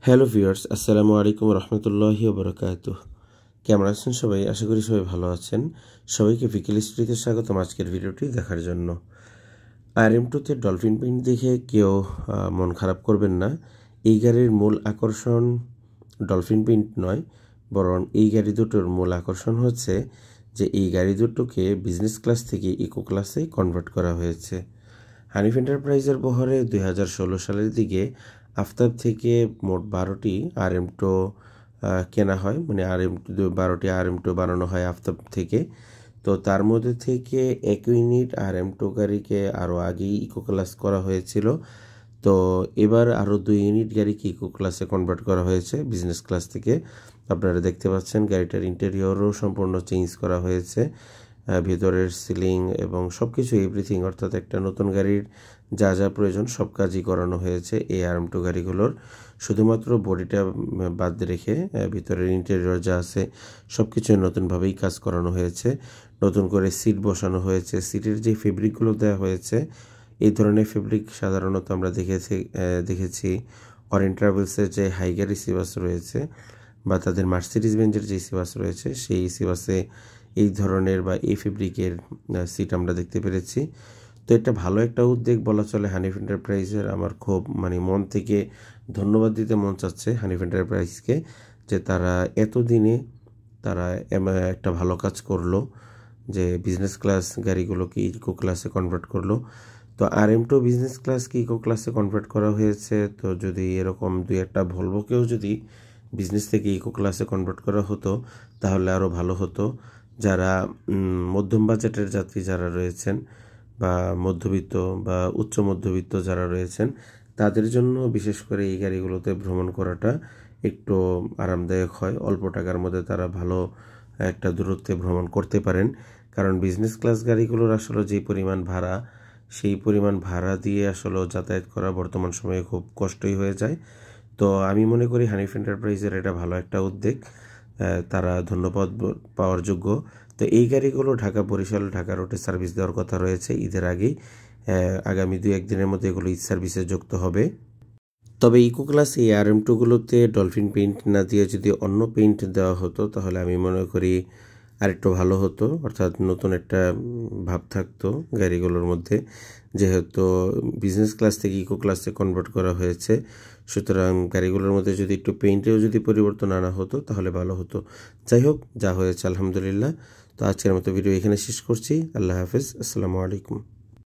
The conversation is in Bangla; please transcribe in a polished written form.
হ্যালো ভিউয়ার্স, আসসালামু আলাইকুম রহমতুল্লাহি ওয়া বারাকাতুহু। কেমন আছেন সবাই? আশা করি সবাই ভালো আছেন। সবাইকে ভিকেল স্ট্রিতে স্বাগতম আজকের ভিডিওটি দেখার জন্য। RM2-তে ডলফিন পেইন্ট দেখে কেউ মন খারাপ করবেন না। এই গাড়ির মূল আকর্ষণ ডলফিন পেইন্ট নয়, বরং এই গাড়ি দুটোর মূল আকর্ষণ হচ্ছে যে এই গাড়ি দুটোকে বিজনেস ক্লাস থেকে ইকো ক্লাসে কনভার্ট করা হয়েছে। হানিফ এন্টারপ্রাইজের বহরে 2016 সালের দিকে আফতাব থেকে মোট 12টি RM2 কেনা হয়, মানে বারোটি RM2 বানানো হয় আফতাব থেকে। তো তার মধ্যে থেকে 1 ইউনিট RM2 গাড়িকে আরও আগেই ইকো ক্লাস করা হয়েছিল। তো এবার আরও 2 ইউনিট গাড়িকে ইকো ক্লাসে কনভার্ট করা হয়েছে বিজনেস ক্লাস থেকে। আপনারা দেখতে পাচ্ছেন গাড়িটার ইন্টেরিয়রও সম্পূর্ণ চেঞ্জ করা হয়েছে, ভিতরের সিলিং এবং সব কিছু এভরিথিং, অর্থাৎ একটা নতুন গাড়ির যা যা প্রয়োজন সব কাজই করানো হয়েছে এই RM2 গাড়িগুলোর। শুধুমাত্র বডিটা বাদ রেখে ভিতরের ইন্টেরিয়র যা আছে সব কিছু নতুনভাবেই কাজ করানো হয়েছে। নতুন করে সিট বসানো হয়েছে। সিটের যে ফেব্রিকগুলো দেওয়া হয়েছে, এই ধরনের ফেব্রিক সাধারণত আমরা দেখেছি অরেন ট্রাভেলসের যে হাইগার এসি বাস রয়েছে বা তাদের মার্সিডিজ বেঞ্জের যে এসি বাস রয়েছে, সেই এসি বাসে এই ধরনের বা এই ফেব্রিকের সিট আমরা দেখতে পেরেছি। তো এটা ভালো একটা উদ্যোগ বলা চলে হানিফ এন্টারপ্রাইজের। আমার খুব মন থেকে ধন্যবাদ দিতে মন চাচ্ছে হানিফ এন্টারপ্রাইজকে, যে তারা এতদিনে তারা একটা ভালো কাজ করলো, যে বিজনেস ক্লাস গাড়িগুলোকে ইকো ক্লাসে কনভার্ট করলো। তো RM2 বিজনেস ক্লাসকে ইকো ক্লাসে কনভার্ট করা হয়েছে। তো যদি এরকম দুই একটা ভলভোকেও যদি বিজনেস থেকে ইকো ক্লাসে কনভার্ট করা হতো তাহলে আরও ভালো হতো। যারা মধ্যম বাজেটের যাত্রী যারা রয়েছেন বা মধ্যবিত্ত বা উচ্চ মধ্যবিত্ত যারা রয়েছেন, তাদের জন্য বিশেষ করে এই গাড়িগুলোতে ভ্রমণ করাটা একটু আরামদায়ক হয়। অল্প টাকার মধ্যে তারা ভালো একটা দূরত্বে ভ্রমণ করতে পারেন। কারণ বিজনেস ক্লাস গাড়িগুলোর আসলে যে পরিমাণ ভাড়া, সেই পরিমাণ ভাড়া দিয়ে আসলে যাতায়াত করা বর্তমান সময়ে খুব কষ্টই হয়ে যায়। তো আমি মনে করি হানিফ এন্টারপ্রাইজের এটা ভালো একটা উদ্যোগ, তারা ধন্যবাদ পাওয়ার যোগ্য। তো এই গাড়িগুলো ঢাকা রুটে সার্ভিস দেওয়ার কথা রয়েছে ঈদের আগেই। আগামী 2-1 দিনের মধ্যে এগুলো ঈদ সার্ভিসে যুক্ত হবে। তবে ইকো ক্লাস এই RM2গুলোতে ডলফিন পেইন্ট না দিয়ে যদি অন্য পেইন্ট দেওয়া হতো তাহলে আমি মনে করি আরেকটু ভালো হতো, অর্থাৎ নতুন একটা ভাব থাকতো গাড়িগুলোর মধ্যে। যেহেতু বিজনেস ক্লাস থেকে ইকো ক্লাসে কনভার্ট করা হয়েছে, সুতরাং গাড়িগুলোর মধ্যে যদি একটু পেইন্টেও যদি পরিবর্তন আনা হতো তাহলে ভালো হতো। যাই হোক, যা হয়েছে আলহামদুলিল্লাহ। তো আজকের মতো ভিডিও এখানে শেষ করছি। আল্লাহ হাফেজ, আসসালামু আলাইকুম।